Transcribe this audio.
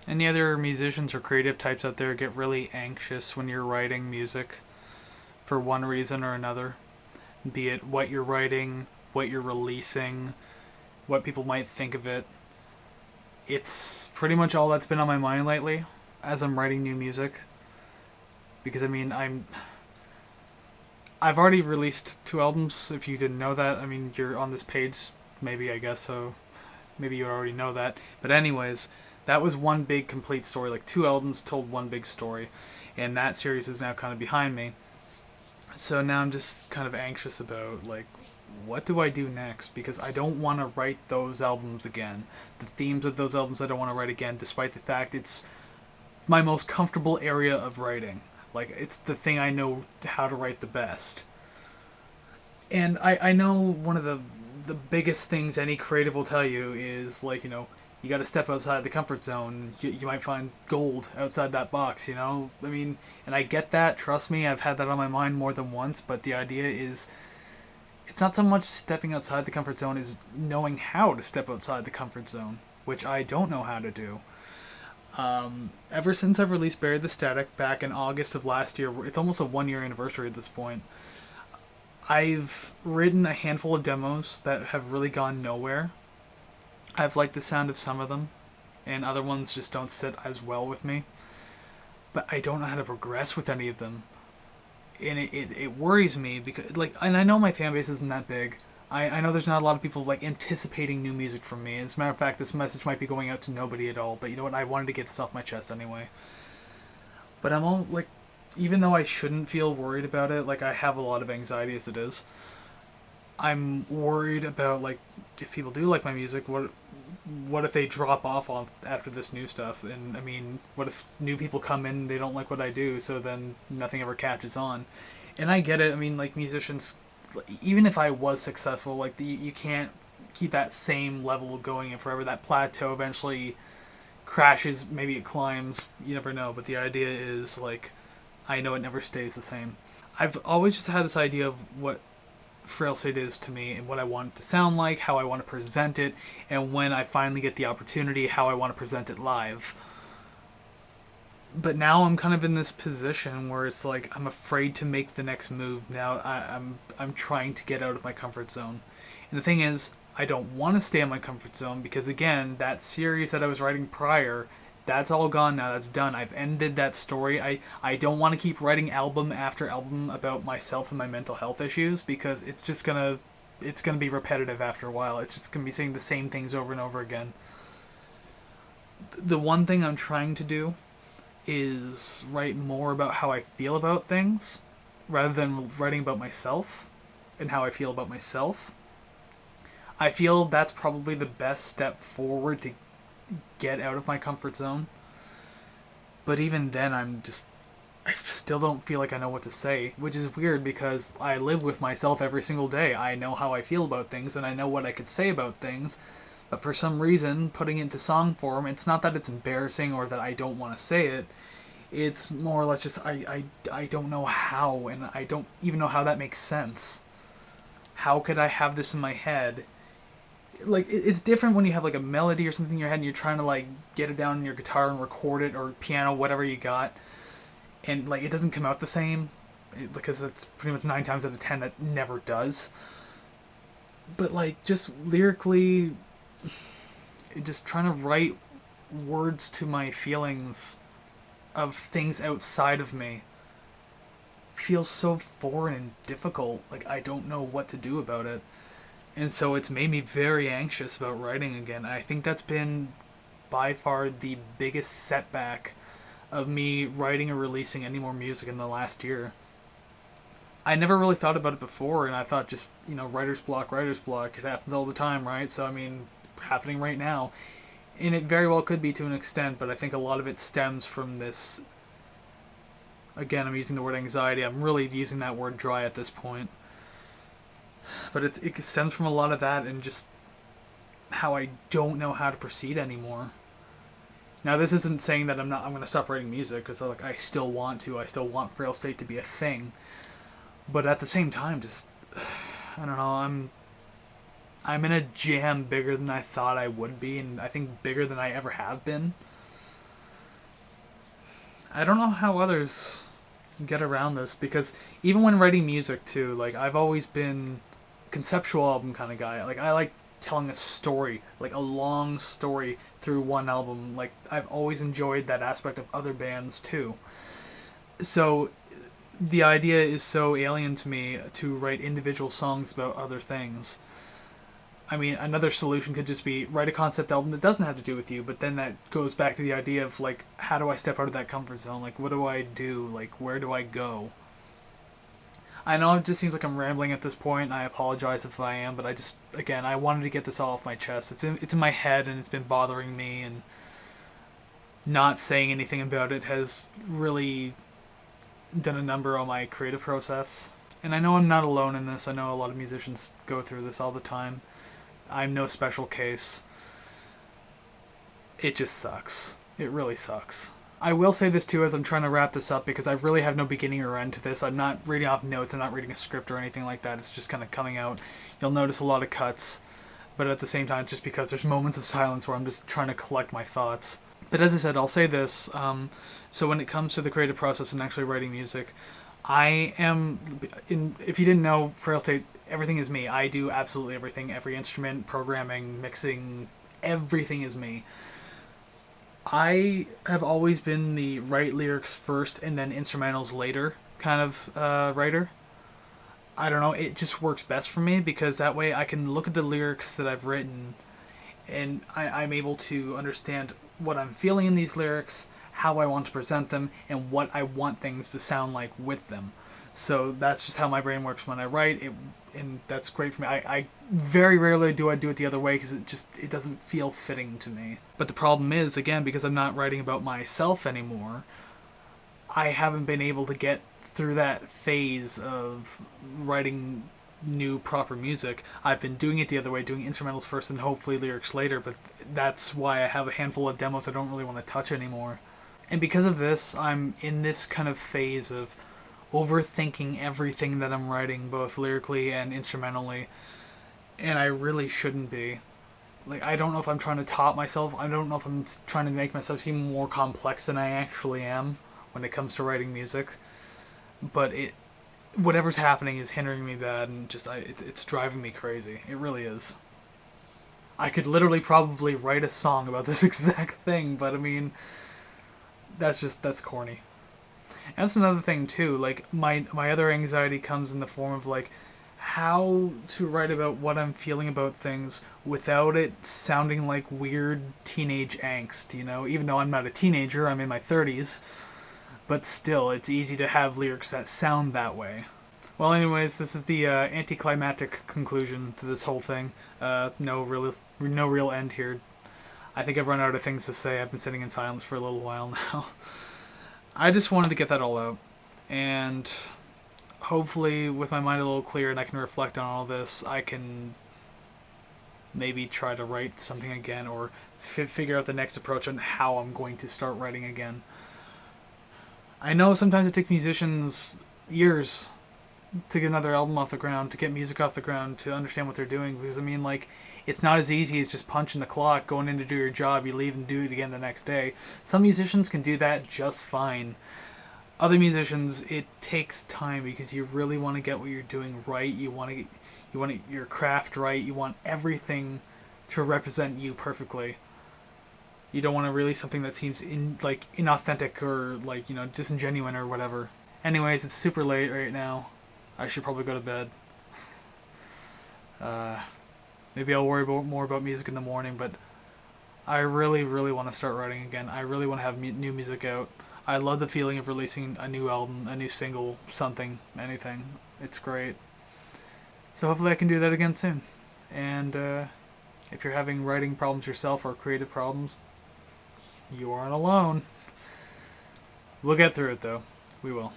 Any other musicians or creative types out there get really anxious when you're writing music for one reason or another? Be it what you're writing, what you're releasing, what people might think of it. It's pretty much all that's been on my mind lately as I'm writing new music. Because I mean, I've already released 2 albums. If you didn't know that, I mean, you're on this page, maybe, I guess so. Maybe you already know that. But anyways, that was one big complete story. Like 2 albums told one big story, and that series is now kind of behind me. So now I'm just kind of anxious about like what do I do next, because I don't want to write those albums again. The themes of those albums I don't want to write again, despite the fact it's my most comfortable area of writing. Like it's the thing I know how to write the best. And I know one of the biggest things any creative will tell you is like, you got to step outside the comfort zone. You might find gold outside that box, I mean, and I get that, trust me, I've had that on my mind more than once, but the idea is it's not so much stepping outside the comfort zone as knowing how to step outside the comfort zone, which I don't know how to do. Ever since I've released Bury the Static back in August of last year, it's almost a 1 year anniversary at this point. I've written a handful of demos that have really gone nowhere. I've liked the sound of some of them, and other ones just don't sit as well with me. But I don't know how to progress with any of them, and it worries me because and I know my fan base isn't that big. I know there's not a lot of people like anticipating new music from me. As a matter of fact, this message might be going out to nobody at all. But you know what? I wanted to get this off my chest anyway. But I'm all like, even though I shouldn't feel worried about it, like I have a lot of anxiety as it is. I'm worried about like if people do like my music, what if they drop off after this new stuff? And I mean, what if new people come in and they don't like what I do, so then nothing ever catches on? And I get it. I mean, like musicians, even if I was successful, like you can't keep that same level going forever. That plateau eventually crashes. Maybe it climbs. You never know. But the idea is like I know it never stays the same. I've always just had this idea of what Frail State is to me and what I want it to sound like, how I want to present it, and when I finally get the opportunity, how I want to present it live. But now I'm kind of in this position where it's like I'm afraid to make the next move. Now I'm trying to get out of my comfort zone. And the thing is, I don't want to stay in my comfort zone because again, that series that I was writing prior, that's all gone now. That's done. I've ended that story. I don't want to keep writing album after album about myself and my mental health issues because it's gonna be repetitive after a while. It's just gonna be saying the same things over and over again. The one thing I'm trying to do is write more about how I feel about things rather than writing about myself and how I feel about myself. I feel that's probably the best step forward to get out of my comfort zone. But even then, I still don't feel like I know what to say, which is weird because I live with myself every single day. I know how I feel about things and I know what I could say about things. But for some reason, putting it into song form, it's not that it's embarrassing or that I don't want to say it. It's more or less just I don't know how, and I don't even know how that makes sense. How could I have this in my head? Like it's different when you have like a melody or something in your head and you're trying to like get it down in your guitar and record it or piano, whatever you got, and like it doesn't come out the same because that's pretty much 9 times out of 10 that never does. But like just lyrically, just trying to write words to my feelings of things outside of me feels so foreign and difficult. Like I don't know what to do about it. And so it's made me very anxious about writing again. I think that's been by far the biggest setback of me writing or releasing any more music in the last year. I never really thought about it before, and I thought just, writer's block, writer's block. It happens all the time, right? So, I mean, happening right now. And it very well could be to an extent, but I think a lot of it stems from this. Again, I'm using the word anxiety. I'm really using that word dry at this point. But it stems from a lot of that and just how I don't know how to proceed anymore. Now, this isn't saying that I'm going to stop writing music, because like, I still want to. I still want Frail State to be a thing. But at the same time, just, I don't know, I'm in a jam bigger than I thought I would be, and I think bigger than I ever have been. I don't know how others get around this, because even when writing music too, like I've always been a conceptual album kind of guy. Like I like telling a story, like a long story through one album. Like I've always enjoyed that aspect of other bands too. So the idea is so alien to me to write individual songs about other things. I mean, another solution could just be write a concept album that doesn't have to do with you, but then that goes back to the idea of, like, how do I step out of that comfort zone? Like, what do I do? Like, where do I go? I know it just seems like I'm rambling at this point, and I apologize if I am, but I just, again, I wanted to get this all off my chest. It's in my head, and it's been bothering me, and not saying anything about it has really done a number on my creative process. And I know I'm not alone in this. I know a lot of musicians go through this all the time. I'm no special case. It just sucks. It really sucks. I will say this too as I'm trying to wrap this up, because I really have no beginning or end to this. I'm not reading off notes, I'm not reading a script or anything like that. It's just kind of coming out. You'll notice a lot of cuts, but at the same time it's just because there's moments of silence where I'm just trying to collect my thoughts. But as I said, I'll say this. So when it comes to the creative process and actually writing music, I am, if you didn't know, Frail State, everything is me. I do absolutely everything. Every instrument, programming, mixing, everything is me. I have always been the write lyrics first and then instrumentals later kind of writer. I don't know, it just works best for me, because that way I can look at the lyrics that I've written, and I'm able to understand what I'm feeling in these lyrics, how I want to present them, and what I want things to sound like with them. So that's just how my brain works when I write, and that's great for me. I very rarely do I do it the other way, because it doesn't feel fitting to me. But the problem is, again, because I'm not writing about myself anymore, I haven't been able to get through that phase of writing new proper music. I've been doing it the other way, doing instrumentals first and hopefully lyrics later, but that's why I have a handful of demos I don't really want to touch anymore. And because of this, I'm in this kind of phase of overthinking everything that I'm writing, both lyrically and instrumentally, and I really shouldn't be. Like, I don't know if I'm trying to top myself, I don't know if I'm trying to make myself seem more complex than I actually am when it comes to writing music, but whatever's happening is hindering me bad, and it's driving me crazy. It really is. I could literally probably write a song about this exact thing, but I mean, that's corny. And that's another thing too, like my other anxiety comes in the form of like how to write about what I'm feeling about things without it sounding like weird teenage angst, you know? Even though I'm not a teenager, I'm in my 30s, but still, it's easy to have lyrics that sound that way. Well, anyways, this is the anticlimactic conclusion to this whole thing. No real end here. I think I've run out of things to say. I've been sitting in silence for a little while now. I just wanted to get that all out, and hopefully with my mind a little clear and I can reflect on all this, I can maybe try to write something again, or figure out the next approach on how I'm going to start writing again. I know sometimes it takes musicians years to get another album off the ground, to get music off the ground, to understand what they're doing, because I mean, like, it's not as easy as just punching the clock, going in to do your job, you leave and do it again the next day. Some musicians can do that just fine. Other musicians, it takes time, because you really want to get what you're doing right. You want your craft right. You want everything to represent you perfectly. You don't want to release something that seems inauthentic or disingenuine or whatever. Anyways, it's super late right now. I should probably go to bed. Maybe I'll worry more about music in the morning, but I really, really want to start writing again. I really want to have new music out. I love the feeling of releasing a new album, a new single, something, anything. It's great. So hopefully I can do that again soon. And if you're having writing problems yourself or creative problems, you aren't alone. We'll get through it though. We will.